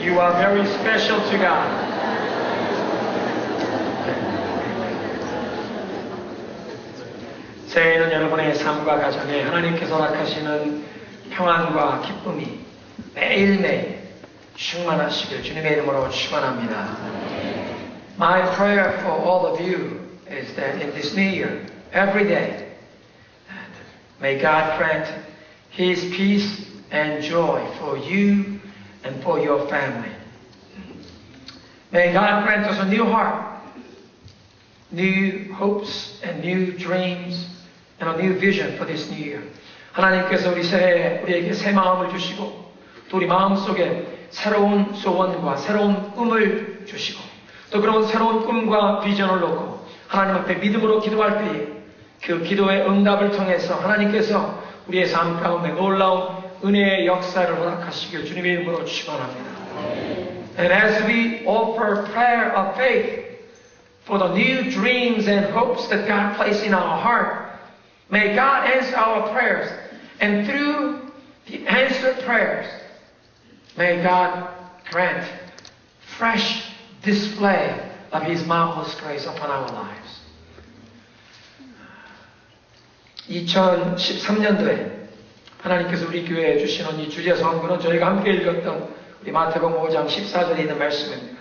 You are very special to God. 새해에는 여러분의 삶과 가정에 하나님께서 허락하시는 평안과 기쁨이 매일매일 충만하시길 주님의 이름으로 축원합니다. My prayer for all of you is that in this new year, every day, may God grant His peace and joy for you and for your family. May God grant us a new heart, new hopes and new dreams and a new vision for this new year. 하나님께서 우리 새해에 우리에게 새 마음을 주시고 또 우리 마음속에 새로운 소원과 새로운 꿈을 주시고 또 그런 새로운 꿈과 비전을 놓고 하나님 앞에 믿음으로 기도할 때에 그 기도의 응답을 통해서 하나님께서 우리의 삶 가운데 놀라운 은혜의 역사를 허락하시길 주님의 이름으로 축원합니다. And as we offer prayer of faith for the new dreams and hopes that God placed in our heart, may God answer our prayers, and through the answered prayers, may God grant fresh display of His marvelous grace upon our lives. 2013년도에 하나님께서 우리 교회에 주시는 이 주제 선교는 저희가 함께 읽었던 우리 마태복음 5장 14절에 있는 말씀입니다.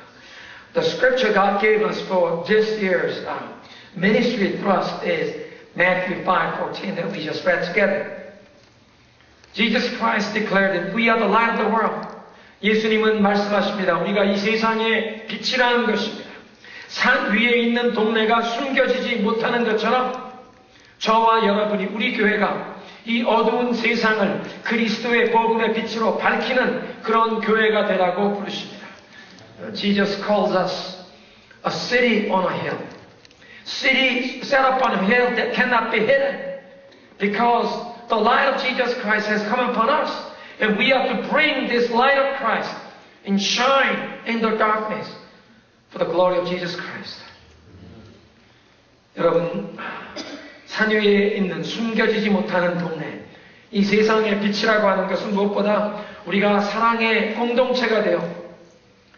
The scripture God gave us for this year's ministry thrust is Matthew 5:14 that we just read together. Jesus Christ declared that we are the light of the world. 예수님은 말씀하십니다. 우리가 이 세상의 빛이라는 것입니다. 산 위에 있는 동네가 숨겨지지 못하는 것처럼 저와 여러분이 우리 교회가 이 어두운 세상을 그리스도의 복음의 빛으로 밝히는 그런 교회가 되라고 부르십니다. Jesus calls us a city on a hill. City set up on a hill that cannot be hidden because the light of Jesus Christ has come upon us and we have to bring this light of Christ and shine in the darkness for the glory of Jesus Christ. 여러분 산 위에 있는 숨겨지지 못하는 동네, 이 세상의 빛이라고 하는 것은 무엇보다 우리가 사랑의 공동체가 되어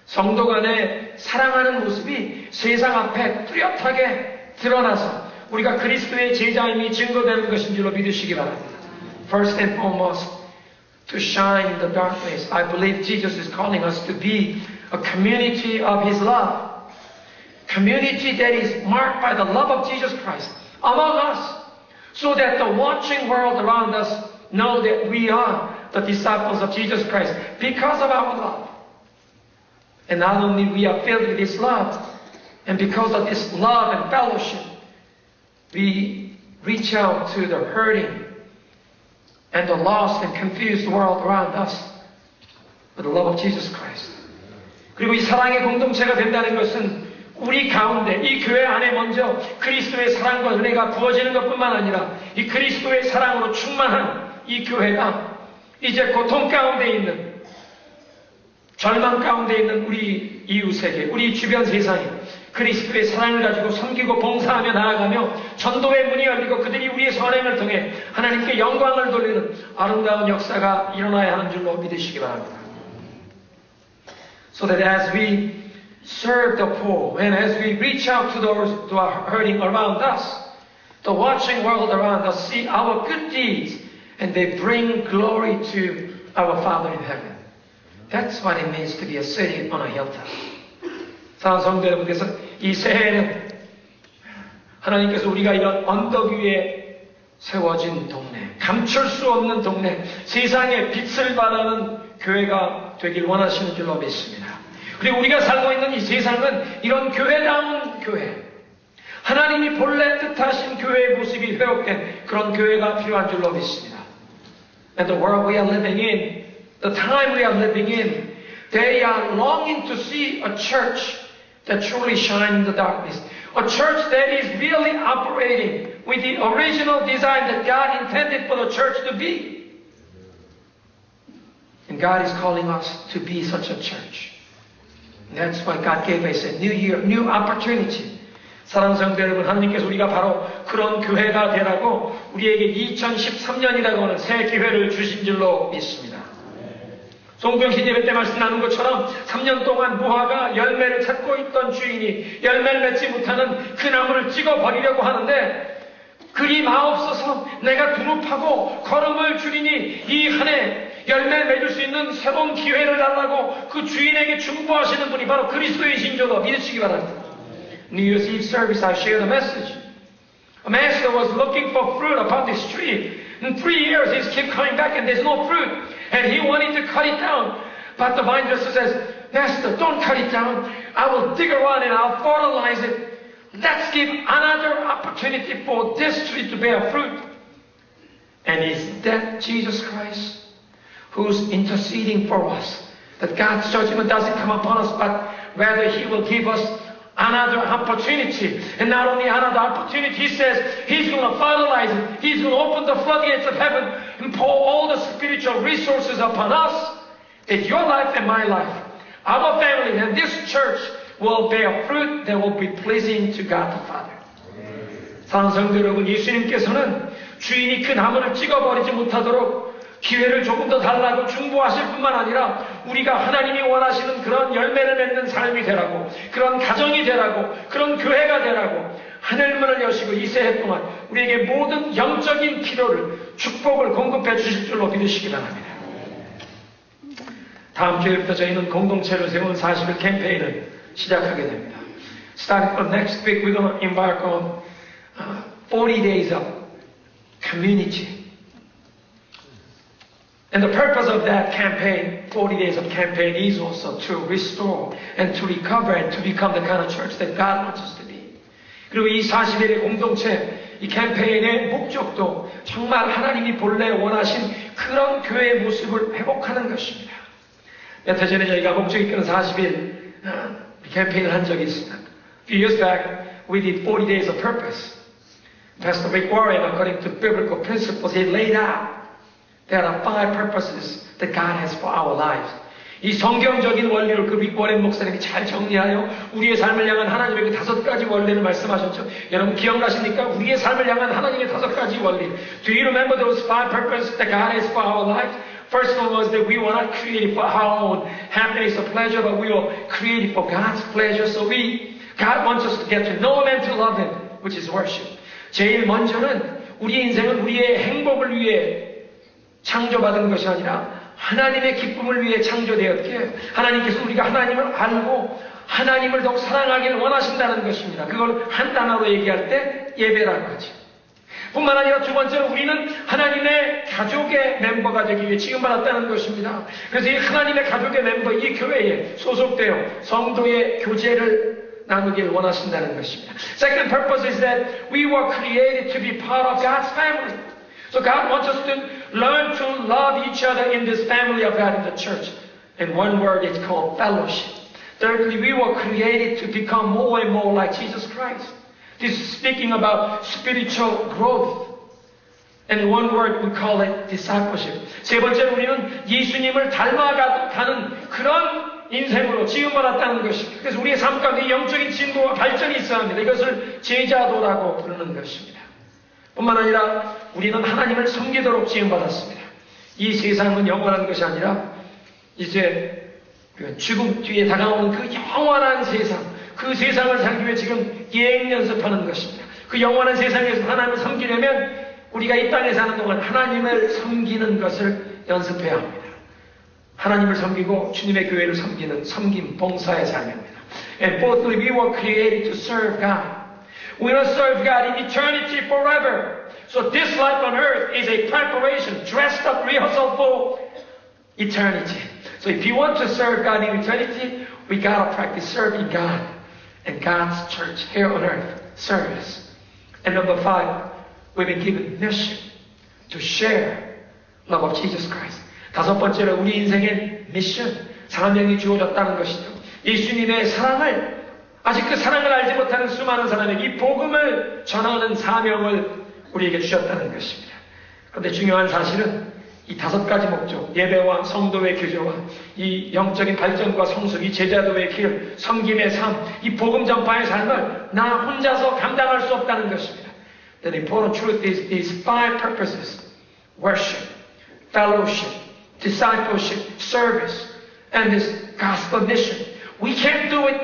성도 간에 사랑하는 모습이 세상 앞에 뚜렷하게 드러나서 우리가 그리스도의 제자임이 증거되는 것인 줄로 믿으시기 바랍니다. First and foremost, to shine in the darkness. I believe Jesus is calling us to be a community of His love. Community that is marked by the love of Jesus Christ among us, so that the watching world around us know that we are the disciples of Jesus Christ because of our love. And not only we are filled with this love, and because of this love and fellowship, we reach out to the hurting and the lost and confused world around us with the love of Jesus Christ. 그리고 이 사랑의 공동체가 된다는 것은 우리 가운데 이 교회 안에 먼저 그리스도의 사랑과 은혜가 부어지는 것뿐만 아니라 이 그리스도의 사랑으로 충만한 이 교회가 이제 고통 가운데 있는 절망 가운데 있는 우리 이웃에게 우리 주변 세상에 그리스도의 사랑을 가지고 섬기고 봉사하며 나아가며 전도의 문이 열리고 그들이 우리의 선행을 통해 하나님께 영광을 돌리는 아름다운 역사가 일어나야 하는 줄로 믿으시기 바랍니다. So that as we serve the poor, and as we reach out to those who are hurting around us, the watching world around us see our good deeds, and they bring glory to our Father in heaven. That's what it means to be a city on a hilltop. 사랑하는 성도 여러분께서 이 새해에는 하나님께서 우리가 이런 언덕 위에 세워진 동네, 감출 수 없는 동네, 세상의 빛을 발하는 교회가 되길 원하시는 줄로 믿습니다. 그리고 우리가 살고 있는 이 세상은 이런 교회다운 교회, 하나님이 본래 뜻하신 교회의 모습이 회복된 그런 교회가 필요한 줄로 믿습니다. And the world we are living in, the time we are living in, they are longing to see a church that truly shines in the darkness. A church that is really operating with the original design that God intended for the church to be. And God is calling us to be such a church. That's why God gave us a new year, new opportunity. 사랑하는 성도 여러분, 하나님께서 우리가 바로 그런 교회가 되라고 우리에게 2013년이라고 하는 새 기회를 주신 줄로 믿습니다. 송병신 예배 때 말씀 나눈 것처럼 3년 동안 무화과 열매를 찾고 있던 주인이 열매를 맺지 못하는 그 나무를 찍어버리려고 하는데 그리 마옵소서 내가 두릅하고 걸음을 줄이니 이 한 해 열매를 맺을 수 있는 새로운 기회를 달라고 그 주인에게 중보하시는 분이 바로 그리스도의 신조로 믿으시기 바랍니다. New Year's Eve service I shared a message. A master was looking for fruit upon this tree. In 3 years he's kept coming back and there's no fruit. And he wanted to cut it down. But the vine dresser says, Master, don't cut it down. I will dig around and I'll fertilize it. Let's give another opportunity for this tree to bear fruit. And is that Jesus Christ who's interceding for us? That God's judgment doesn't come upon us, but rather He will give us another opportunity. And not only another opportunity, He says He's going to fertilize it. He's going to open the floodgates of heaven and pour all the spiritual resources upon us. That your life and my life, our family and this church will bear fruit that will be pleasing to God the Father. 사랑하는 성도 여러분, 예수님께서는 주인이 그 나무를 찍어버리지 못하도록 기회를 조금 더 달라고 중보하실 뿐만 아니라 우리가 하나님이 원하시는 그런 열매를 맺는 삶이 되라고, 그런 가정이 되라고, 그런 교회가 되라고 하늘문을 여시고 이 새해 동안 우리에게 모든 영적인 필요를, 축복을 공급해 주실 줄로 믿으시기 바랍니다. 다음 주에부터 저희는 공동체를 세우는 40일 캠페인을 시작하게 됩니다. Starting from next week, we're going to embark on 40 days of community. And the purpose of that campaign, 40 days of campaign, is also to restore and to recover and to become the kind of church that God wants us to be. 그리고 이 40일의 공동체, 이 캠페인의 목적도 정말 하나님이 본래 원하신 그런 교회의 모습을 회복하는 것입니다. 몇 해 전에 저희가 목적 이끄는 40일 캠페인을 한 적이 있습니다. A few years back, we did 40 days of purpose. Pastor Rick Warren, according to biblical principles, he laid out there are 5 purposes that God has for our lives. 이 성경적인 원리를 그 릭 워렌 목사님이 잘 정리하여 우리의 삶을 향한 하나님의 5가지 원리를 말씀하셨죠. 여러분 기억나십니까? 우리의 삶을 향한 하나님의 5가지 원리. Do you remember those 5 purposes that God has for our lives? First one was that we were not created for our own happiness or pleasure, but we were created for God's pleasure. So God wants us to get to know Him and to love Him, which is worship. 제일 먼저는 우리 인생은 우리의 행복을 위해 창조받은 것이 아니라 하나님의 기쁨을 위해 창조되었기에 하나님께서 우리가 하나님을 알고 하나님을 더욱 사랑하기를 원하신다는 것입니다. 그걸 한 단어로 얘기할 때 예배라고 하죠. 뿐만 아니라 두 번째로 우리는 하나님의 가족의 멤버가 되기 위해 지음받았다는 것입니다. 그래서 이 하나님의 가족의 멤버, 이 교회에 소속되어 성도의 교제를 나누길 원하신다는 것입니다. Second purpose is that we were created to be part of God's family. So God wants us to learn to love each other in this family of God in the church. And one word is called fellowship. Thirdly, we were created to become more and more like Jesus Christ. This is speaking about spiritual growth. And one word we call it discipleship. 세 번째로 우리는 예수님을 닮아가는 그런 인생으로 지음받았다는 것입니다. 그래서 우리의 삶 가운데 영적인 진보와 발전이 있어야 합니다. 이것을 제자도라고 부르는 것입니다. 뿐만 아니라 우리는 하나님을 섬기도록 지음받았습니다. 이 세상은 영원한 것이 아니라 이제 죽음 뒤에 다가오는 그 영원한 세상, 그 세상을 살기 위해 지금 예행 연습하는 것입니다. 그 영원한 세상에서 하나님을 섬기려면 우리가 이 땅에 사는 동안 하나님을 섬기는 것을 연습해야 합니다. 하나님을 섬기고 주님의 교회를 섬기는 섬김, 봉사의 삶입니다. And fourthly, we were created to serve God. We will serve God in eternity forever. So this life on earth is a preparation, dressed up rehearsal for eternity. So if you want to serve God in eternity, we gotta practice serving God and God's church here on earth, service. And number 5, we've been given mission to share love of Jesus Christ. 5번째로 우리 인생의 미션, 사명이 주어졌다는 것이죠. 예수님의 사랑을, 아직 그 사랑을 알지 못하는 수많은 사람에게 이 복음을 전하는 사명을 우리에게 주셨다는 것입니다. 그런데 중요한 사실은 이 5가지 목적, 예배와 성도의 교제와 이 영적인 발전과 성숙, 이 제자도의 길, 섬김의 삶, 이 복음 전파의 삶을 나 혼자서 감당할 수 없다는 것입니다. The important truth is these 5 purposes: worship, fellowship, discipleship, service, and this gospel mission. We can't do it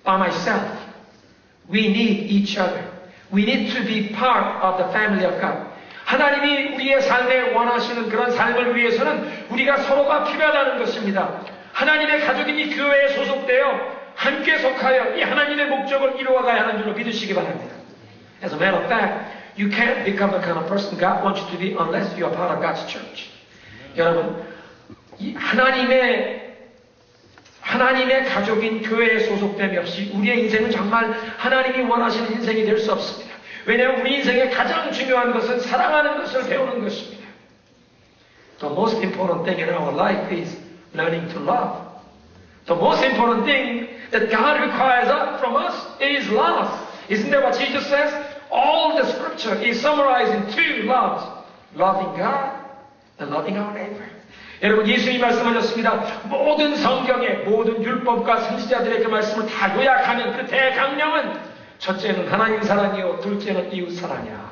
by myself. We need each other. We need to be part of the family of God. 하나님이 우리의 삶에 원하시는 그런 삶을 위해서는 우리가 서로가 필요하다는 것입니다. 하나님의 가족인 이 교회에 소속되어 함께 속하여 이 하나님의 목적을 이루어가야 하는 줄로 믿으시기 바랍니다. As a matter of fact, you can't become the kind of person God wants you to be unless you are part of God's church. 여러분, 이 하나님의 가족인 교회에 소속됨이 없이 우리의 인생은 정말 하나님이 원하시는 인생이 될 수 없습니다. 왜냐하면 우리 인생의 가장 중요한 것은 사랑하는 것을 배우는 것입니다. The most important thing in our life is learning to love. The most important thing that God requires from us is love. Isn't that what Jesus says? All the scripture is summarized in two loves. Loving God and loving our neighbor. 여러분, 예수님이 말씀하셨습니다. 모든 성경의 모든 율법과 선지자들의 그 말씀을 다 요약하면 그 대강령은 첫째는 하나님 사랑이요, 둘째는 이웃 사랑이야.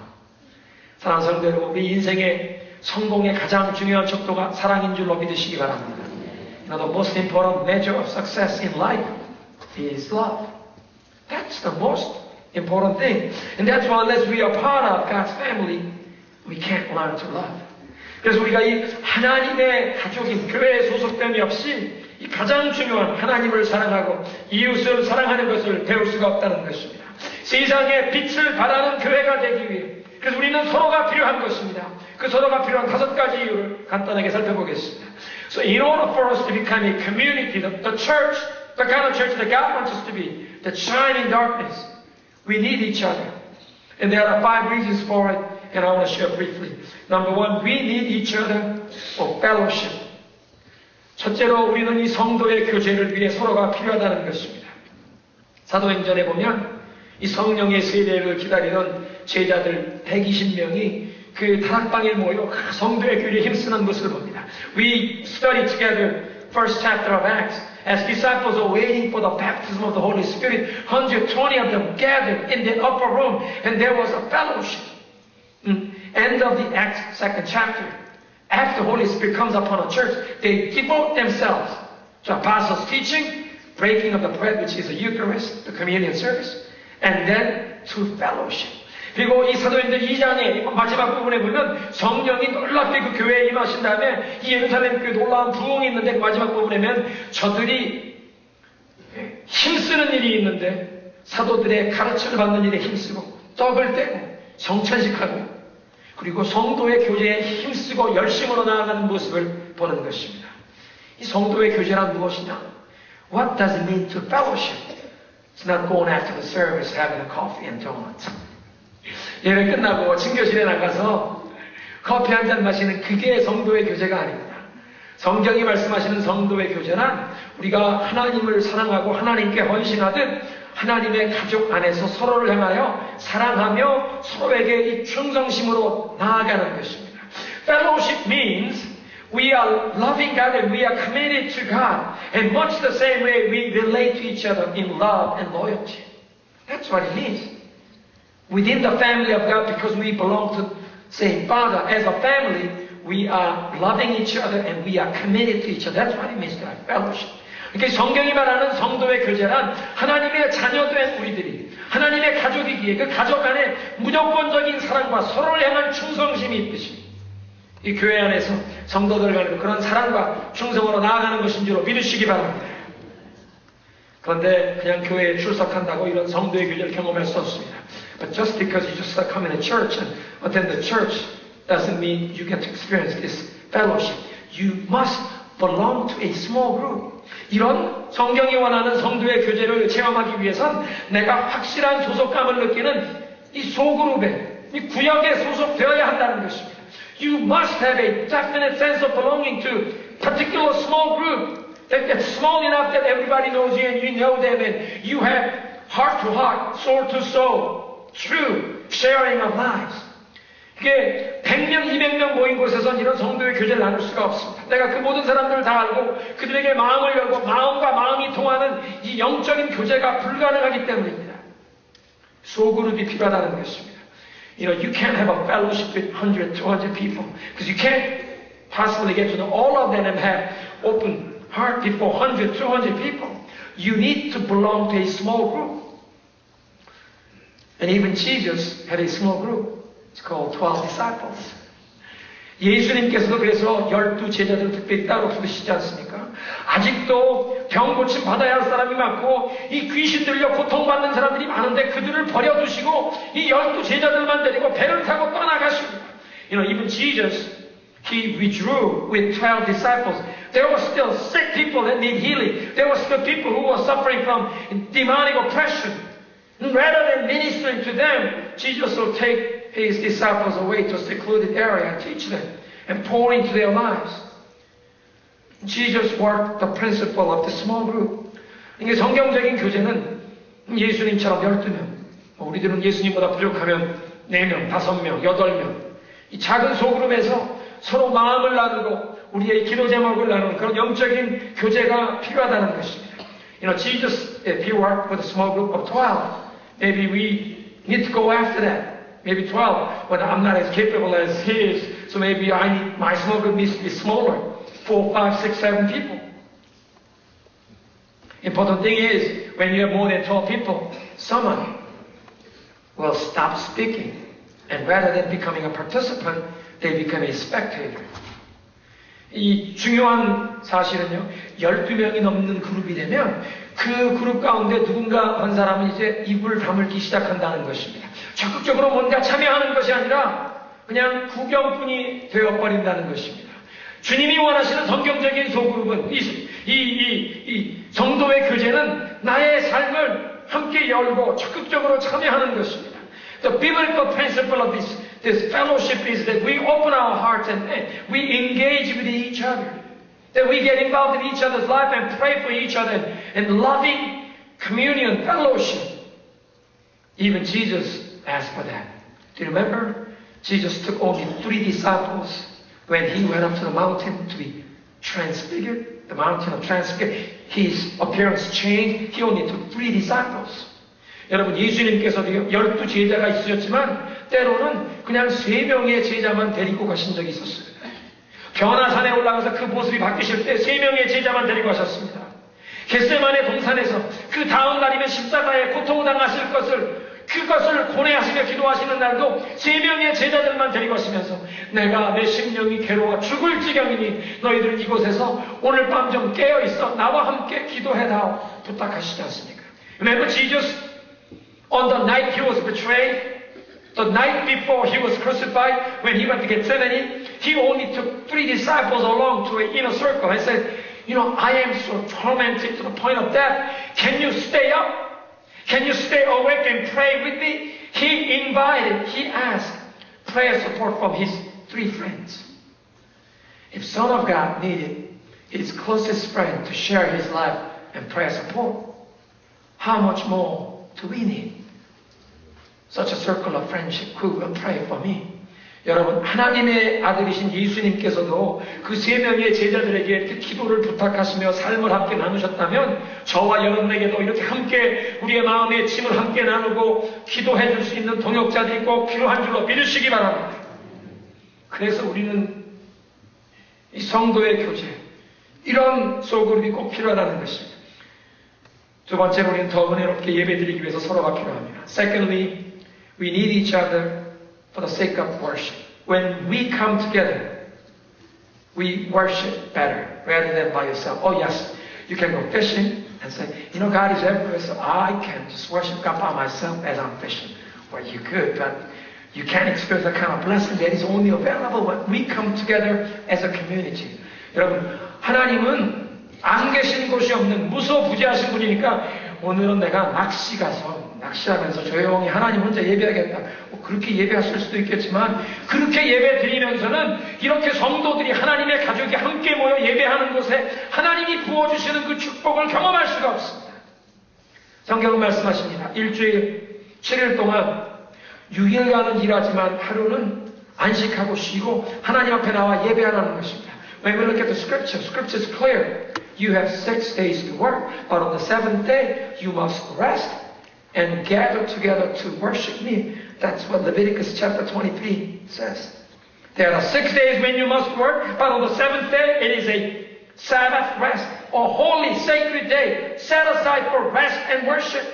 사랑하는 성도 여러분, 우리 인생의 성공의 가장 중요한 척도가 사랑인 줄로 믿으시기 바랍니다. Now, the most important measure of success in life is love. That's the most important thing. And that's why unless we are part of God's family, we can't learn to love. 그래서 우리가 이 하나님의 가족인 교회에 소속됨이 없이 이 가장 중요한 하나님을 사랑하고 이웃을 사랑하는 것을 배울 수가 없다는 것입니다. 세상에 빛을 발하는 교회가 되기 위해 그래서 우리는 서로가 필요한 것입니다. 그 서로가 필요한 5가지 이유를 간단하게 살펴보겠습니다. So in order for us to become a community, the church, the kind of church that God wants us to be, that shine in darkness, we need each other. And there are 5 reasons for it, and I want to share briefly. Number 1, we need each other for fellowship. 첫째로 우리는 이 성도의 교제를 위해 서로가 필요하다는 것입니다. 사도행전에 보면 이 성령의 세례를 기다리던 제자들 120명이 그 다락방에 모여 성도의 교제에 힘쓰는 모습을 봅니다. We studied together first chapter of Acts. As disciples are waiting for the baptism of the Holy Spirit, 120 of them gathered in the upper room, and there was a fellowship. End of the Acts 2nd chapter. After the Holy Spirit comes upon a church, they devote themselves to apostles' teaching, breaking of the bread, which is the Eucharist, the communion service, and then to fellowship. 그리고 이 사도행전 2장의 마지막 부분에 보면 성령이 놀랍게 그 교회에 임하신 다음에 이 예루살렘 교회에 놀라운 부흥이 있는데 그 마지막 부분에 보면 저들이 힘쓰는 일이 있는데 사도들의 가르침을 받는 일에 힘쓰고 떡을 떼고 성찬식하고 그리고 성도의 교제에 힘쓰고 열심으로 나아가는 모습을 보는 것입니다. 이 성도의 교제란 무엇이냐? What does it mean to fellowship? It's not going after the service having a coffee and donuts. 예배 끝나고 친교실에 나가서 커피 한 잔 마시는 그게 성도의 교제가 아닙니다. 성경이 말씀하시는 성도의 교제란 우리가 하나님을 사랑하고 하나님께 헌신하듯 하나님의 가족 안에서 서로를 향하여 사랑하며 서로에게 이 충성심으로 나아가는 것입니다. Fellowship means we are loving God and we are committed to God. And much the same way we relate to each other in love and loyalty. That's what it means. Within the family of God, because we belong to same Father, as a family, we are loving each other and we are committed to each other. That's what it means to have fellowship. 그러니까 성경이 말하는 성도의 교제란 하나님의 자녀된 우리들이 하나님의 가족이기에 그 가족 안에 무조건적인 사랑과 서로를 향한 충성심이 있듯이 이 교회 안에서 성도들 간에도 그런 사랑과 충성으로 나아가는 것인 줄로 믿으시기 바랍니다. 그런데 그냥 교회에 출석한다고 이런 성도의 교제를 경험할 수 없습니다. But just because you just come in a church and attend the church doesn't mean you get to experience this fellowship. You must belong to a small group. 이런 성경이 원하는 성도의 교제를 체험하기 위해선 내가 확실한 소속감을 느끼는 이 소그룹에, 이 구역에 소속되어야 한다는 것입니다. You must have a definite sense of belonging to a particular small group that's small enough that everybody knows you and you know them and you have heart to heart, soul to soul, true sharing of lives. 이게 100명, 200명 모인 곳에선 이런 성도의 교제를 나눌 수가 없습니다. 내가 그 모든 사람들을 다 알고 그들에게 마음을 열고 마음과 마음이 통하는 이 영적인 교제가 불가능하기 때문입니다. 소그룹이 필요하다는 것입니다. You know, you can't have a fellowship with 100, 200 people because you can't possibly get to know all of them and have open heart before 100, 200 people. You need to belong to a small group. And even Jesus had a small group. It's called 12 disciples. 예수님께서도 그래서 12 제자들 특별히 따로 부르시지 않습니까? 아직도 병 고침 받아야 할 사람이 많고 이 귀신 들려 고통받는 사람들이 많은데 그들을 버려두시고 이 12 제자들만 데리고 배를 타고 떠나가십니다. You know, even Jesus, He withdrew with 12 disciples. There were still sick people that need healing. There were still people who were suffering from demonic oppression. And rather than ministering to them, Jesus will take His disciples away to a secluded area and teach them and pour into their lives. Jesus worked the principle of the small group. 이게 성경적인 교제는 예수님처럼 12명, 우리들은 예수님보다 부족하면 4명, 5명, 8명, 이 작은 소그룹에서 서로 마음을 나누고 우리의 기도 제목을 나누는 그런 영적인 교제가 필요하다는 것입니다. You know, Jesus, if He worked with a small group of 12, maybe we need to go after that. Maybe 12, but I'm not as capable as He is, so maybe my small group needs to be smaller, 4, 5, 6, 7 people. Important thing is, when you have more than 12 people, someone will stop speaking. And rather than becoming a participant, they become a spectator. 이 중요한 사실은요, 12명이 넘는 그룹이 되면 그 그룹 가운데 누군가 한 사람은 이제 입을 다물기 시작한다는 것입니다. 적극적으로 뭔가 참여하는 것이 아니라 그냥 구경꾼이 되어버린다는 것입니다. 주님이 원하시는 성경적인 소그룹은 이 성도의 교제는 나의 삶을 함께 열고 적극적으로 참여하는 것입니다. The biblical principle of this fellowship is that we open our hearts and we engage with each other. That we get involved in each other's life and pray for each other and loving communion, fellowship. Even Jesus asked for that. Do you remember? Jesus took only 3 disciples when He went up to the mountain to be transfigured. The mountain of transfiguration. His appearance changed. He only took 3 disciples. 여러분, 예수님께서도 12 제자가 있으셨지만 때로는 그냥 3명의 제자만 데리고 가신 적이 있었어요. 변화산에 올라가서 그 모습이 바뀌실 때 3명의 제자만 데리고 가셨습니다. 겟세마네 동산에서 그 다음 날이면 십자가에 고통당하실 그것을 고뇌하시며 기도하시는 날도 3명의 제자들만 데리고 가시면서 내가 내 심령이 괴로워 죽을 지경이니 너희들은 이곳에서 오늘 밤 좀 깨어있어 나와 함께 기도해다오 부탁하시지 않습니까? Remember Jesus? On the night He was betrayed, the night before He was crucified, when He went to Gethsemane, He only took 3 disciples along to an inner circle and said, you know, I am so tormented to the point of death. Can you stay up? Can you stay awake and pray with me? He asked prayer support from His 3 friends. If Son of God needed His closest friend to share His life and prayer support, how much more do we need such a circle of friendship who will pray for me? 여러분, 하나님의 아들이신 예수님께서도 그 3명의 제자들에게 이렇게 기도를 부탁하시며 삶을 함께 나누셨다면 저와 여러분에게도 이렇게 함께 우리의 마음의 짐을 함께 나누고 기도해 줄 수 있는 동역자들이 꼭 필요한 줄로 믿으시기 바랍니다. 그래서 우리는 이 성도의 교제, 이런 소그룹이 꼭 필요하다는 것입니다. 두 번째로 우리는 더 은혜롭게 예배드리기 위해서 서로가 필요합니다. Secondly, we need each other for the sake of worship. When we come together, we worship better rather than by yourself. Oh yes, you can go fishing and say, you know, God is everywhere, so I can just worship God by myself as I'm fishing. Well, you could, but you can't experience that kind of blessing that is only available when we come together as a community. 여러분, 하나님은 안 계신 곳이 없는 무소부지하신 분이니까 오늘은 내가 낚시 가서 낚시하면서 조용히 하나님 혼자 예배하겠다. 그렇게 예배하실 수도 있겠지만 그렇게 예배 드리면서는 이렇게 성도들이 하나님의 가족이 함께 모여 예배하는 곳에 하나님이 부어주시는 그 축복을 경험할 수가 없습니다. 성경은 말씀하십니다. 일주일 7일 동안 6일간은 일하지만 하루는 안식하고 쉬고 하나님 앞에 나와 예배하라는 것입니다. When we look at the scripture is clear. You have 6 days to work, but on the 7th day you must rest and gather together to worship me. That's what Leviticus chapter 23 says. There are 6 days when you must work, but on the 7th day it is a Sabbath rest, a holy, sacred day set aside for rest and worship.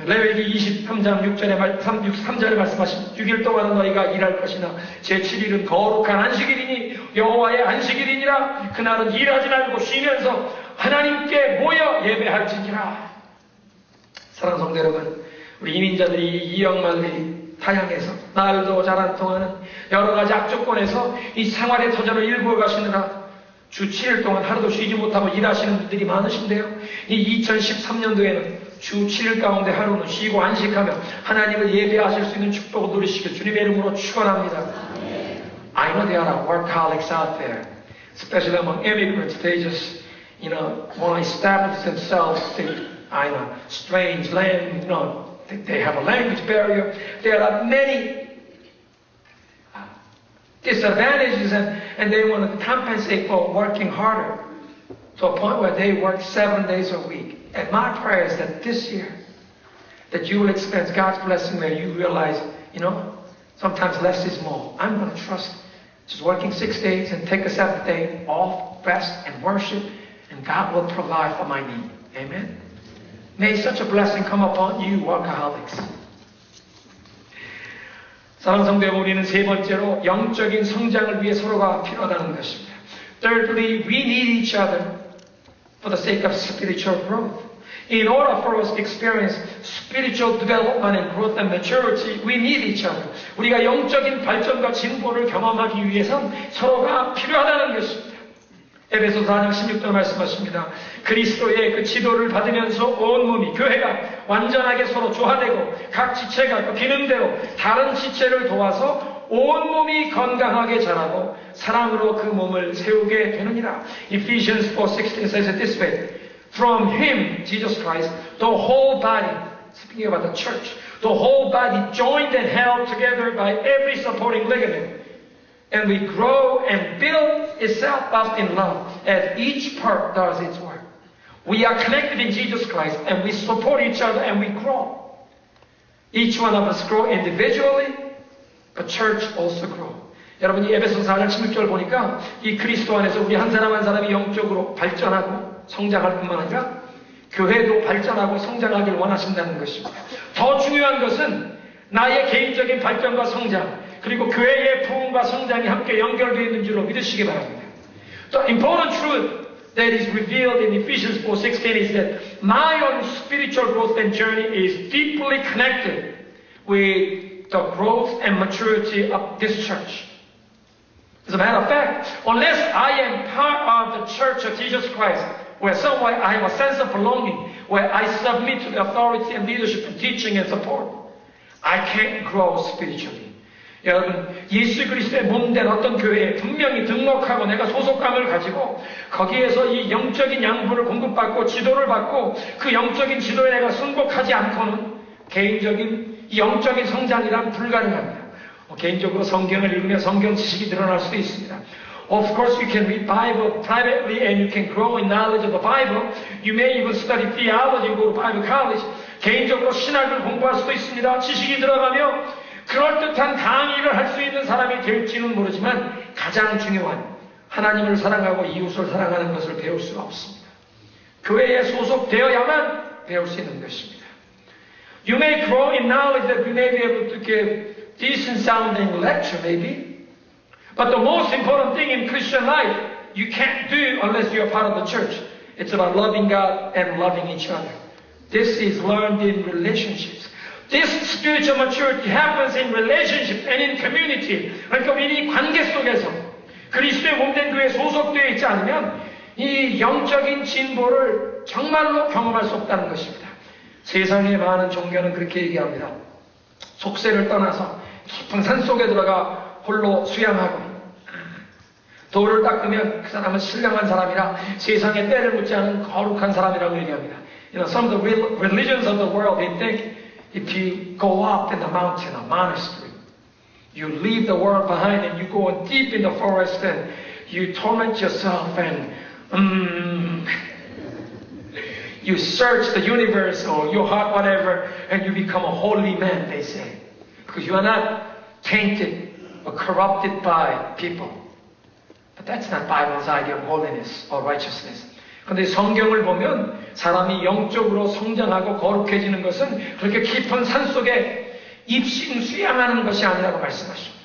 레위기 23장 3절에 말씀하신 6일 동안은 너희가 일할 것이나 제7일은 거룩한 안식일이니 여호와의 안식일이니라. 그날은 일하지 말고 쉬면서 하나님께 모여 예배할지니라. 사랑하는 성도 여러분, 우리 이민자들이 이 영만리 타향에서 날도 잘 안 통하는 여러 가지 악조건에서 이 생활의 터전을 일구어 가시느라 주 7일 동안 하루도 쉬지 못하고 일하시는 분들이 많으신데요. 이 2013년도에는 주 7일 가운데 하루는 쉬고 안식하며 하나님을 예배하실 수 있는 축복을 누리시길 주님의 이름으로 축원합니다. I know there are workaholics out there, especially among immigrants. They just, want to establish themselves in, strange land. They have a language barrier. There are many disadvantages, and they want to compensate for working harder to a point where they work 7 days a week. And my prayer is that this year, that you will experience God's blessing where you realize, sometimes less is more. I'm going to trust just working 6 days and take a 7th day off, rest, and worship, and God will provide for my need. Amen? May such a blessing come upon you, workaholics. 사랑하는 성도 여러분, 우리는 세 번째로 영적인 성장을 위해 서로가 필요하다는 것입니다. Thirdly, we need each other for the sake of spiritual growth. In order for us to experience spiritual development and growth and maturity, we need each other. 우리가 영적인 발전과 진보를 경험하기 위해선 서로가 필요하다는 것입니다. 에베소서 4장 16절 말씀하십니다. 그리스도의 그 지도를 받으면서 온 몸이 교회가 완전하게 서로 조화되고 각 지체가 그 기능대로 다른 지체를 도와서 온 몸이 건강하게 자라고 사랑으로 그 몸을 세우게 되느니라. Ephesians 4:16 says it this way. From Him, Jesus Christ, the whole body, speaking about the church, the whole body joined and held together by every supporting ligament, and we grow and build itself up in love as each part does its work. We are connected in Jesus Christ, and we support each other and we grow. Each one of us grow individually, but church also grow. 여러분, 이 에베소서 4장 16절 보니까 이 그리스도 안에서 우리 한 사람 한 사람이 영적으로 발전하고 성장할 뿐만 아니라 교회도 발전하고 성장하길 원하신다는 것입니다. 더 중요한 것은 나의 개인적인 발전과 성장, 그리고 교회의 부흥과 성장이 함께 연결되어 있는 줄로 믿으시기 바랍니다. The important truth that is revealed in Ephesians 4:16 is that my own spiritual growth and journey is deeply connected with the growth and maturity of this church. As a matter of fact, unless I am part of the church of Jesus Christ, where somewhere I have a sense of belonging, where I submit to the authority and leadership and teaching and support, I can't grow spiritually. 여러분, 예수 그리스도의 몸된 어떤 교회에 분명히 등록하고 내가 소속감을 가지고 거기에서 이 영적인 양분을 공급받고 지도를 받고 그 영적인 지도에 내가 순복하지 않고는 개인적인 이 영적인 성장이란 불가능합니다. 개인적으로 성경을 읽으며 성경 지식이 늘어날 수도 있습니다. Of course, you can read Bible privately and you can grow in knowledge of the Bible. You may even study theology and go to Bible college. 개인적으로 신학을 공부할 수도 있습니다. 지식이 들어가며 그럴듯한 강의를 할 수 있는 사람이 될지는 모르지만 가장 중요한 하나님을 사랑하고 이웃을 사랑하는 것을 배울 수가 없습니다. 교회에 소속되어야만 배울 수 있는 것입니다. You may grow in knowledge that you may be able to give decent sounding lecture maybe, but the most important thing in Christian life you can't do unless you're part of the church. It's about loving God and loving each other. This is learned in relationships. This spiritual maturity happens in relationship and in community. 그러니까 우리 관계 속에서 그리스도의 몸된 교회에 소속되어 있지 않으면 이 영적인 진보를 정말로 경험할 수 없다는 것입니다. 세상의 많은 종교는 그렇게 얘기합니다. 속세를 떠나서 깊은 산 속에 들어가 홀로 수양하고 돌을 닦으면 그 사람은 신령한 사람이라 세상에 때를 묻지 않은 거룩한 사람이라고 얘기합니다. Some of the religions of the world, they think if you go up in the mountain, a monastery, you leave the world behind and you go deep in the forest and you torment yourself and you search the universe or your heart, whatever, and you become a holy man, they say. Because you are not tainted corrupted by people. But that's not Bible's idea of holiness or righteousness. 그런데 성경을 보면 사람이 영적으로 성장하고 거룩해지는 것은 그렇게 깊은 산속에 입신 수양하는 것이 아니라고 말씀하십니다.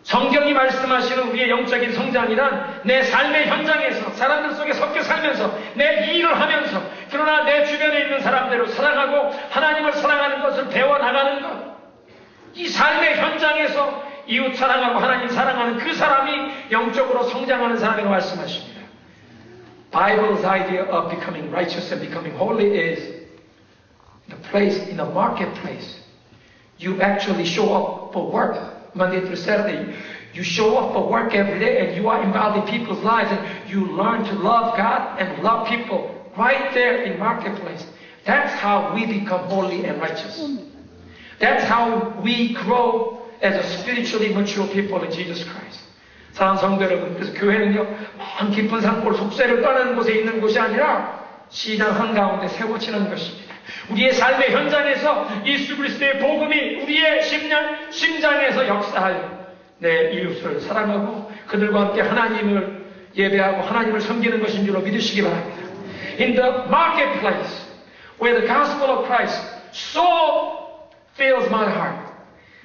성경이 말씀하시는 우리의 영적인 성장이란 내 삶의 현장에서 사람들 속에 섞여 살면서 내 일을 하면서 그러나 내 주변에 있는 사람들을 사랑하고 하나님을 사랑하는 것을 배워나가는 것. 이 삶의 현장에서 이웃 사랑하고 하나님 사랑하는 그 사람이 영적으로 성장하는 사람이라고 말씀하십니다. Bible's idea of becoming righteous and becoming holy is the place in the marketplace. You actually show up for work Monday through Saturday. You show up for work every day and you are involved in people's lives and you learn to love God and love people right there in marketplace. That's how we become holy and righteous. That's how we grow as a spiritually mature people in Jesus Christ. 사랑하는 성도 여러분, 그래서 교회는요, 먼 깊은 산골 속세를 떠나는 곳에 있는 곳이 아니라 시장 한가운데 세워지는 것입니다. 우리의 삶의 현장에서 예수 그리스도의 복음이 우리의 심장에서 역사하여 내 이웃을 사랑하고 그들과 함께 하나님을 예배하고 하나님을 섬기는 것인 줄로 믿으시기 바랍니다. In the marketplace where the gospel of Christ so fills my heart,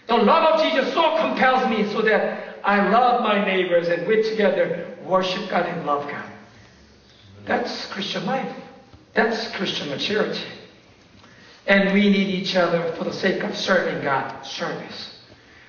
the love of Jesus so compels me so that I love my neighbors and we together worship God and love God. That's Christian life. That's Christian maturity. And we need each other for the sake of serving God, service.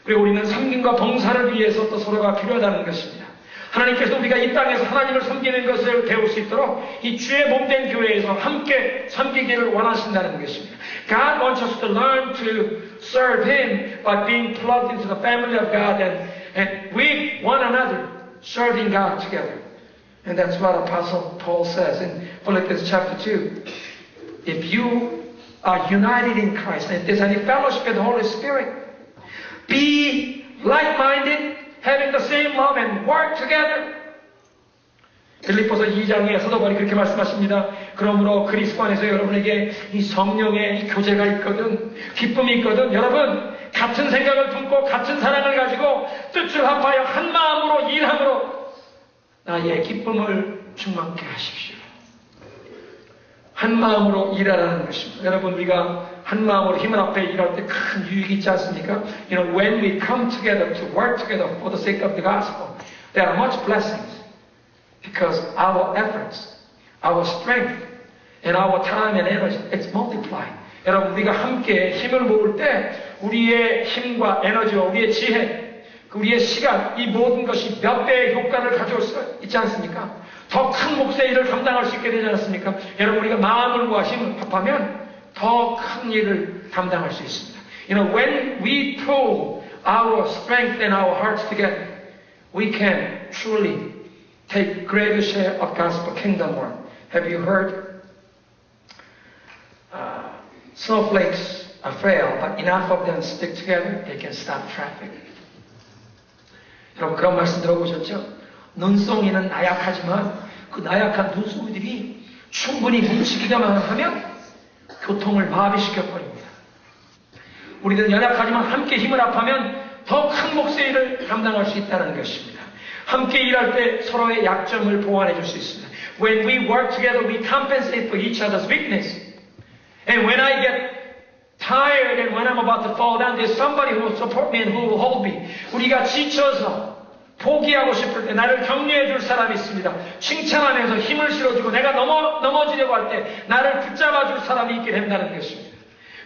그리고 우리는 섬김과 봉사를 위해서 또 서로가 필요하다는 것입니다. 하나님께서 우리가 이 땅에서 하나님을 섬기는 것을 배울 수 있도록 이 주의 몸된 교회에서 함께 섬기기를 원하신다는 것입니다. God wants us to learn to serve Him by being plugged into the family of God and with one another, serving God together. And that's what Apostle Paul says in Philippians chapter 2. If you are united in Christ, and if there's any fellowship with the Holy Spirit, be like-minded, having the same love and work together. 빌립보서 2장에 사도 바울이 그렇게 말씀하십니다. 그러므로 그리스도 안에서 여러분에게 이 성령의 교제가 있거든, 기쁨이 있거든, 여러분 같은 생각을 품고 같은 사랑을 가지고 뜻을 합하여 한 마음으로 일함으로 나의 기쁨을 충만케 하십시오. 한 마음으로 일하라는 것입니다. 여러분 우리가 한 마음으로 힘을 합해 일할 때 큰 유익이 있지 않습니까? You know, when we come together to work together for the sake of the gospel, there are much blessings because our efforts, our strength, and our time and energy, it's multiplied. 여러분 우리가 함께 힘을 모을 때 우리의 힘과 에너지와 우리의 지혜, 우리의 시간, 이 모든 것이 몇 배의 효과를 가져올 수 있지 않습니까? 더 큰 몫의 일을 감당할 수 있게 되지 않습니까? 여러분 우리가 마음을 모아 힘을 합하면 더 큰 일을 감당할 수 있습니다. You know, when we pool our strength and our hearts together, we can truly take greater share of gospel kingdom work. Have you heard? Snowflakes are frail, but enough of them stick together, they can stop traffic. 여러분 그런 말씀 들어보셨죠? 눈송이는 나약하지만 그 나약한 눈송이들이 충분히 뭉치기만 하면 교통을 마비시켜 버립니다. 우리는 연약하지만 함께 힘을 합하면 더 큰 몫의 일을 감당할 수 있다는 것입니다. 함께 일할 때 서로의 약점을 보완해 줄 수 있습니다. When we work together, we compensate for each other's weakness. And when I get tired and when I'm about to fall down, there's somebody who will support me and who will hold me. 우리가 지쳐서 포기하고 싶을 때 나를 격려해 줄 사람이 있습니다. 칭찬하면서 힘을 실어주고 내가 넘어지려고 할 때 나를 붙잡아 줄 사람이 있게 된다는 것입니다.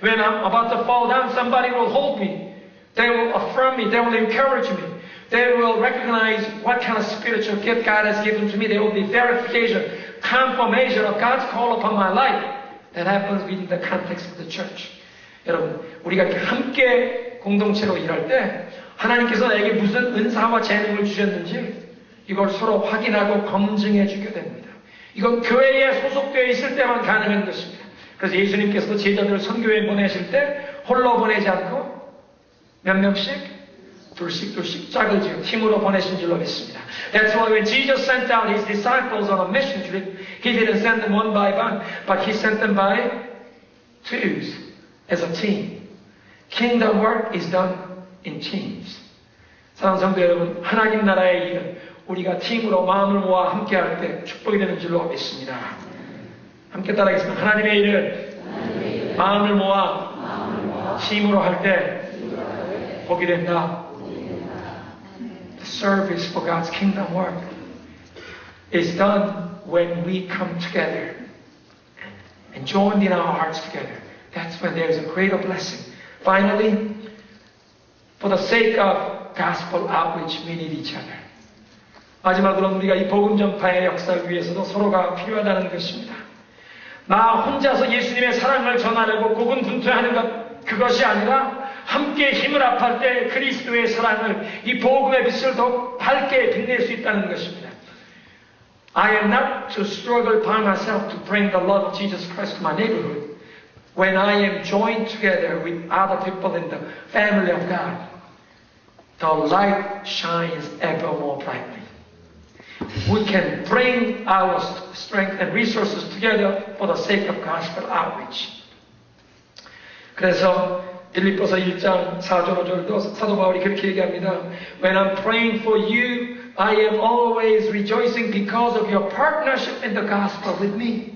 When I'm about to fall down, somebody will hold me. They will affirm me. They will encourage me. They will recognize what kind of spiritual gift God has given to me. There will be verification, confirmation of God's call upon my life. That happens within the context of the church. 여러분, 우리가 이렇게 함께 공동체로 일할 때 하나님께서 나에게 무슨 은사와 재능을 주셨는지 이걸 서로 확인하고 검증해 주게 됩니다. 이건 교회에 소속되어 있을 때만 가능한 것입니다. 그래서 예수님께서도 제자들을 선교에 보내실 때 홀로 보내지 않고 몇 명씩? 둘씩 짝을 지어 팀으로 보내신 줄로 믿습니다. That's why when Jesus sent out his disciples on a mission trip, he didn't send them one by one, but he sent them by twos as a team. Kingdom work is done in teams. 사랑하는 성도 여러분, 하나님 나라의 일은 우리가 팀으로 마음을 모아 함께할 때 축복이 되는 줄로 믿습니다. 함께 따라하겠습니다. 하나님의 일은 마음을 모아 팀으로 할 때 복이 된다. The service for God's kingdom work is done when we come together and join in our hearts together. That's when there is a greater blessing. Finally, for the sake of gospel outreach, we need each other. 마지막으로 우리가 이 복음 전파의 역사를 위해서도 서로가 필요하다는 것입니다. 나 혼자서 예수님의 사랑을 전하려고 고군분투하는 것, 그것이 아니라 함께 힘을 합할 때 그리스도의 사랑을, 이 복음의 빛을 더 밝게 빛낼 수 있다는 것입니다. I am not to struggle by myself to bring the love of Jesus Christ to my neighborhood when I am joined together with other people in the family of God. The light shines ever more brightly. We can bring our strength and resources together for the sake of gospel outreach. 그래서 빌립보서 1장 4절 5절도 사도 바울이 그렇게 얘기합니다. When I'm praying for you, I am always rejoicing because of your partnership in the gospel with me.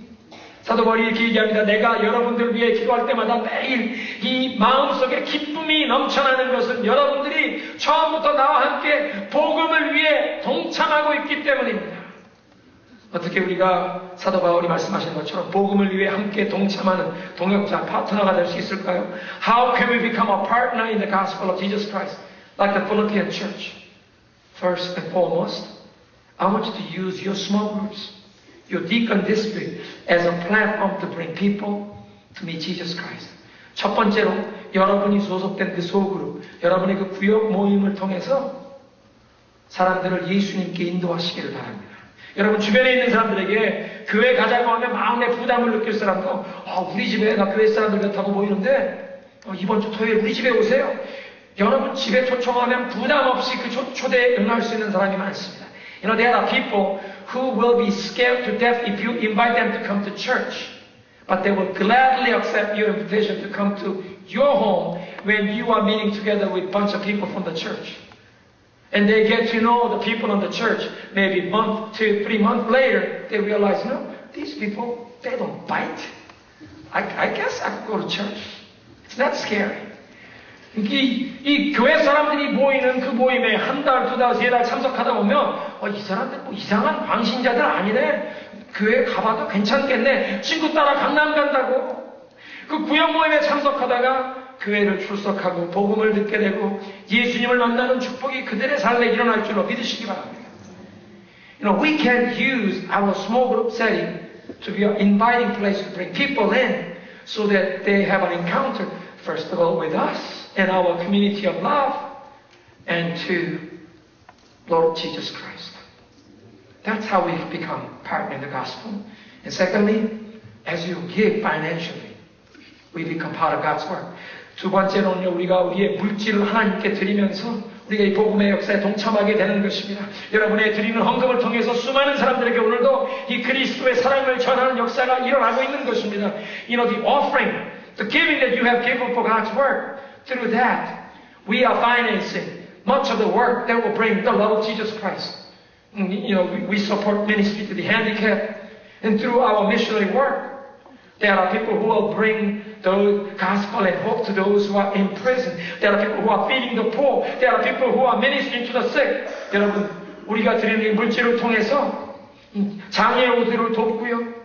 사도 바울이 이렇게 얘기합니다. 내가 여러분들을 위해 기도할 때마다 매일 이 마음속에 기쁨이 넘쳐나는 것은 여러분들이 처음부터 나와 함께 복음을 위해 동참하고 있기 때문입니다. 어떻게 우리가 사도 바울이 말씀하신 것처럼 복음을 위해 함께 동참하는 동역자, 파트너가 될 수 있을까요? How can we become a partner in the gospel of Jesus Christ, like the Philippian church? First and foremost, I want you to use your small groups, your deacon district, as a platform to bring people to meet Jesus Christ. 첫 번째로 여러분이 소속된 그 소그룹, 여러분의 그 구역 모임을 통해서 사람들을 예수님께 인도하시기를 바랍니다. 여러분 주변에 있는 사람들에게 교회 가자고 하면 마음의 부담을 느낄 사람도 우리 집에 나 교회 사람들 같다고 모이는데 이번 주 토요일 우리 집에 오세요. 여러분 집에 초청하면 부담 없이 그 초대에 응할 수 있는 사람이 많습니다. You know, there are people who will be scared to death if you invite them to come to church. But they will gladly accept your invitation to come to your home when you are meeting together with a bunch of people from the church. And they get to know the people in the church. Maybe a month, 2, 3 months later, they realize, no, these people, they don't bite. I guess I could go to church. It's not scary. 이 교회 사람들이 모이는 그 모임에 한 달, 두 달, 세 달 참석하다 보면 이 사람들 뭐 이상한 광신자들 아니네. 교회 가봐도 괜찮겠네. 친구 따라 강남 간다고. 그 구역 모임에 참석하다가 교회를 출석하고 복음을 듣게 되고 예수님을 만나는 축복이 그들의 삶에 일어날 줄로 믿으시기 바랍니다. You know, we can use our small group setting to be an inviting place to bring people in so that they have an encounter, first of all, with us and our community of love and to Lord Jesus Christ. That's how we become partner in the gospel. And secondly, as you give financially, we become part of God's work. 두 번째로는요, 우리가 우리의 물질을 하나님께 드리면서 우리가 이 복음의 역사에 동참하게 되는 것입니다. 여러분의 드리는 헌금을 통해서 수많은 사람들에게 오늘도 이 그리스도의 사랑을 전하는 역사가 일어나고 있는 것입니다. You know, the offering, the giving that you have given for God's work, through that, we are financing much of the work that will bring the love of Jesus Christ. You know, we support ministry to the handicapped, and through our missionary work, there are people who will bring the gospel and hope to those who are in prison. There are people who are feeding the poor. There are people who are ministering to the sick. 여러분, 우리가 드리는 이 물질을 통해서 장애우들을 돕고요.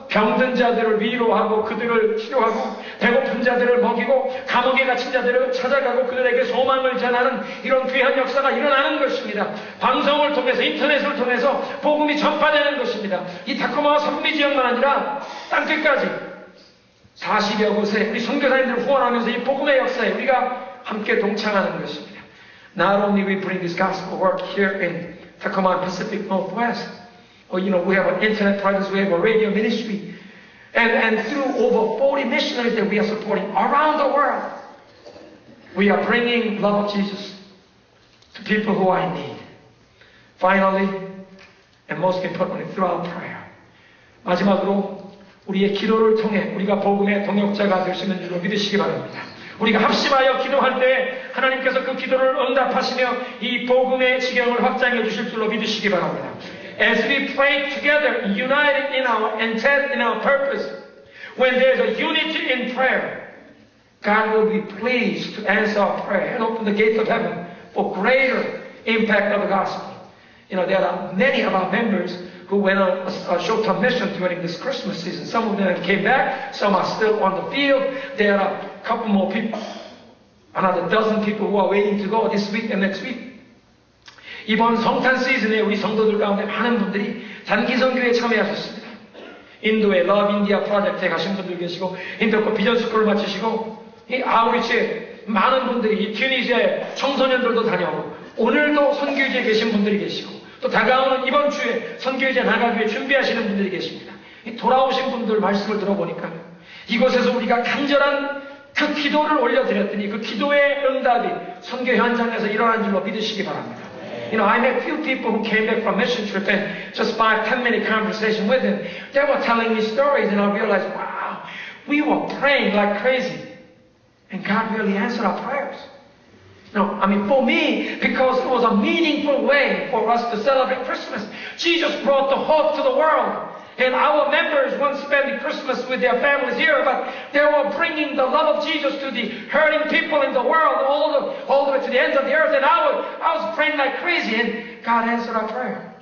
병든 자들을 위로하고 그들을 치료하고 배고픈 자들을 먹이고 감옥에 갇힌 자들을 찾아가고 그들에게 소망을 전하는 이런 귀한 역사가 일어나는 것입니다. 방송을 통해서 인터넷을 통해서 복음이 전파되는 것입니다. 이 다코마와 선미 지역만 아니라 땅끝까지 40여 곳에 우리 선교사님들을 후원하면서 이 복음의 역사에 우리가 함께 동참하는 것입니다. Not only we bring this gospel work here in Tacoma and Pacific Northwest, or, you know, we have an internet presence, we have a radio ministry, and through over 40 missionaries that we are supporting around the world, we are bringing love of Jesus to people who are in need. Finally, and most importantly, through our prayer. 마지막으로 우리의 기도를 통해 우리가 복음의 동역자가 될 수 있는 줄로 믿으시기 바랍니다. 우리가 합심하여 기도할 때 하나님께서 그 기도를 응답하시며 이 복음의 지경을 확장해 주실 줄로 믿으시기 바랍니다. As we pray together, united in our intent, in our purpose, when there's a unity in prayer, God will be pleased to answer our prayer and open the gates of heaven for greater impact of the gospel. You know, there are many of our members who went on a short-term mission during this Christmas season. Some of them came back, some are still on the field. There are a couple more people, another dozen people who are waiting to go this week and next week. 이번 성탄 시즌에 우리 성도들 가운데 많은 분들이 단기 선교에 참여하셨습니다. 인도의 러브 인디아 프로젝트에 가신 분들 계시고, 인터코 비전 스쿨을 마치시고, 이 아우리치에 많은 분들이, 이 튜니지아의 청소년들도 다녀오고, 오늘도 선교지에 계신 분들이 계시고, 또 다가오는 이번 주에 선교지에 나가기 위해 준비하시는 분들이 계십니다. 이 돌아오신 분들 말씀을 들어보니까 이곳에서 우리가 간절한 그 기도를 올려드렸더니 그 기도의 응답이 선교 현장에서 일어난 줄로 믿으시기 바랍니다. You know, I met few people who came back from mission trip and just 5-10 minute conversation with them, they were telling me stories and I realized, wow, we were praying like crazy and God really answered our prayers. No, I mean, for me, because it was a meaningful way for us to celebrate Christmas. Jesus brought the hope to the world. And our members weren't spending Christmas with their families here, but they were bringing the love of Jesus to the hurting people in the world, all the way to the ends of the earth. And I was praying like crazy, and God answered our prayer.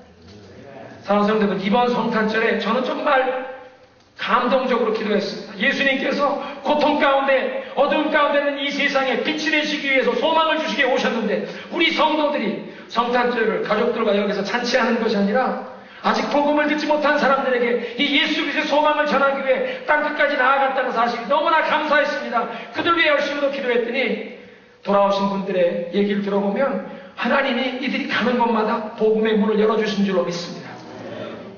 사랑하는 성도들, 이번 성탄절에 저는 정말 감동적으로 기도했습니다. 예수님께서 고통 가운데, 어두움 가운데 있는 이 세상에 빛을 내시기 위해서 소망을 주시기 위해 오셨는데, 우리 성도들이 성탄절을 가족들과 여기서 잔치하는 것이 아니라 아직 복음을 듣지 못한 사람들에게 이 예수 그리스도의 소망을 전하기 위해 땅끝까지 나아갔다는 사실이 너무나 감사했습니다. 그들 위해 열심히도 기도했더니 돌아오신 분들의 얘기를 들어보면 하나님이 이들이 가는 곳마다 복음의 문을 열어주신 줄로 믿습니다.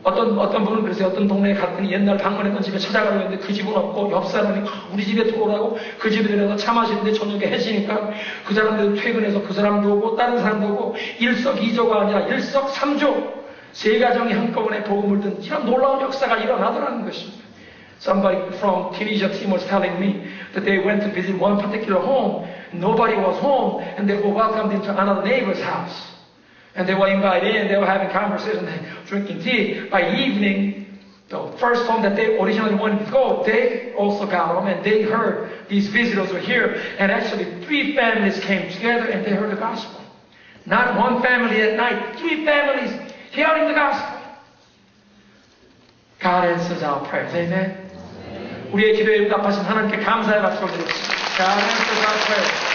어떤 분은 그랬어요. 어떤 동네에 갔더니 옛날 방문했던 집에 찾아가려고 했는데 그 집은 없고 옆 사람이 우리 집에 들어오라고 그 집에 들어가서 차 마시는데 저녁에 해지니까 그 사람들도 퇴근해서 그 사람도 오고 다른 사람도 오고 일석이조가 아니라 일석삼조 세 가정이 한꺼번에 복음을 듣는 이런 놀라운 역사가 일어나더라는 것입니다. Somebody from Tunisia team was telling me that they went to visit one particular home. Nobody was home and they were welcomed into another neighbor's house. And they were invited in, they were having conversation, drinking tea. By evening, the first home that they originally wanted to go, they also got home and they heard these visitors were here. And actually 3 families came together and they heard the gospel. Not one family at night, 3 families hearing the gospel. God answers our prayers. Amen. 우리의 기도에 응답하신 하나님께 감사의 박수를 드립니다. God answers our prayers.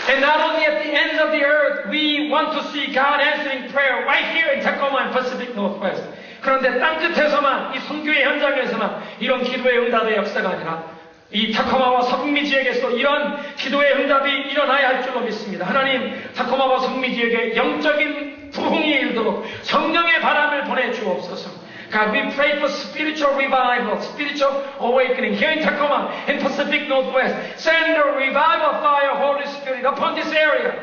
And not only at the ends of the earth, we want to see God answering prayer right here in Tacoma and Pacific Northwest. 그런데 땅끝에서만, 이 선교의 현장에서만 이런 기도의 응답의 역사가 아니라 이 타코마와 서북미 지역에서 이런 기도의 응답이 일어나야 할 줄로 믿습니다. 하나님, 타코마와 서북미 지역에 영적인 부흥이 일도록 성령의 바람을 보내주옵소서. God, we pray for spiritual revival, spiritual awakening here in Tacoma, in Pacific Northwest. Send a revival fire, Holy Spirit, upon this area,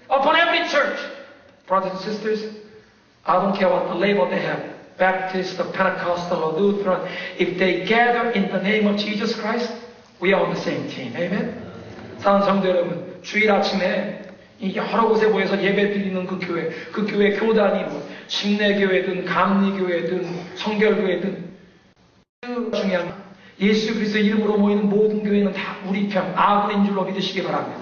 upon every church. Brothers and sisters, I don't care what the label they have, Baptist or Pentecostal or Lutheran, if they gather in the name of Jesus Christ, we are on the same team. Amen? 사랑하는 성도 여러분, 주일 아침에 여러 곳에 모여서 예배 드리는 그 교회 교단이 뭐 침례교회든 감리교회든 성결교회든 중요한 예수 그리스도의 이름으로 모이는 모든 교회는 다 우리 편, 아군인 줄로 믿으시기 바랍니다.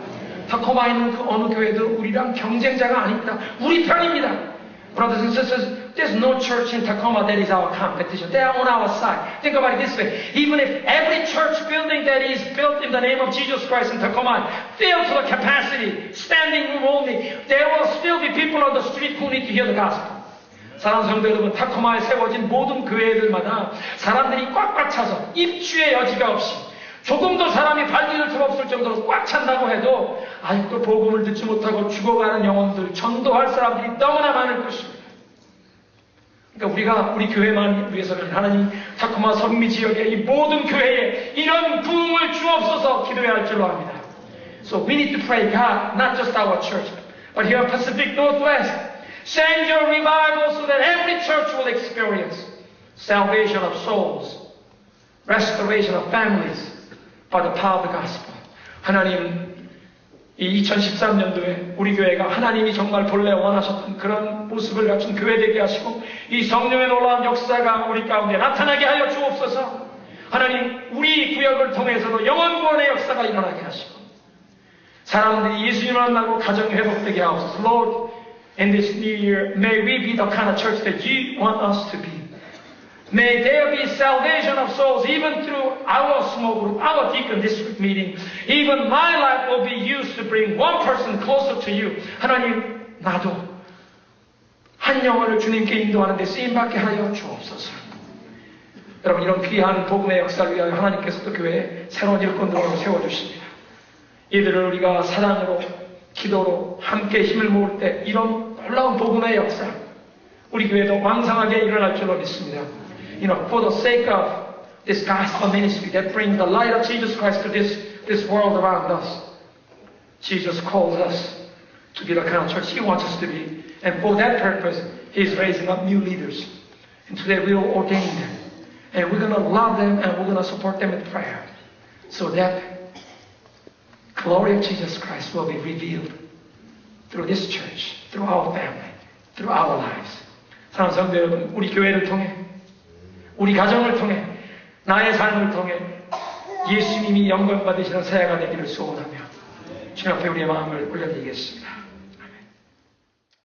타코마에 있는 그 어느 교회도 우리랑 경쟁자가 아닙니다. 우리 편입니다. Brothers and sisters, there's no church in Tacoma that is our competition. They are on our side. Think about it this way. Even if every church building that is built in the name of Jesus Christ in Tacoma filled to the capacity, standing room only, there will still be people on the street who need to hear the gospel. 사랑하는 성도 여러분, 타코마에 세워진 모든 교회들마다 사람들이 꽉꽉 차서 입주의 여지가 없이 조금도 사람이 발디딜 수 없을 정도로 꽉 찬다고 해도 아직도 복음을 듣지 못하고 죽어가는 영혼들, 전도할 사람들이 너무나 많을 것입니다. 그러니까 우리 교회만 위해서는 하나님 타코마 선미 지역의 이 모든 교회에 이런 부흥을 주옵소서 기도해야 할 줄로 압니다. So we need to pray, God, not just our church, but here in Pacific Northwest, send your revival so that every church will experience salvation of souls. restoration of families by the power of the gospel. 하나님, 이 2013년도에 우리 교회가 하나님이 정말 본래 원하셨던 그런 모습을 갖춘 교회 되게 하시고 이 성령의 놀라운 역사가 우리 가운데 나타나게 하여 주옵소서. 하나님, 우리 구역을 통해서도 영원 구원의 역사가 일어나게 하시고 사람들이 예수님을 만나고 가정이 회복되게 하옵소서. Lord, in this new year, may we be the kind of church that you want us to be. May there be salvation of souls even through our small group, our deacon district meeting. Even my life will be used to bring one person closer to you. 하나님, 나도 한 영혼을 주님께 인도하는 데 쓰임받게 하여 주옵소서. 여러분, 이런 귀한 복음의 역사를 위하여 하나님께서 또 교회에 새로운 일꾼들을 세워주십니다. 이들을 우리가 사랑으로, 기도로 함께 힘을 모을 때 이런 놀라운 복음의 역사, 우리 교회도 왕성하게 일어날 줄로 믿습니다. You know, for the sake of this gospel ministry that brings the light of Jesus Christ to this world around us, Jesus calls us to be the kind of church He wants us to be. And for that purpose, He's raising up new leaders. And today we will ordain them. And we're going to love them and we're going to support them in prayer. So that glory of Jesus Christ will be revealed through this church, through our family, through our lives. 사랑하는 성도 여러분, 우리 교회를 통해, 우리 가정을 통해, 나의 삶을 통해 예수님이 영광 받으시는 새해가 되기를 소원하며 주님 앞에 우리의 마음을 올려드리겠습니다.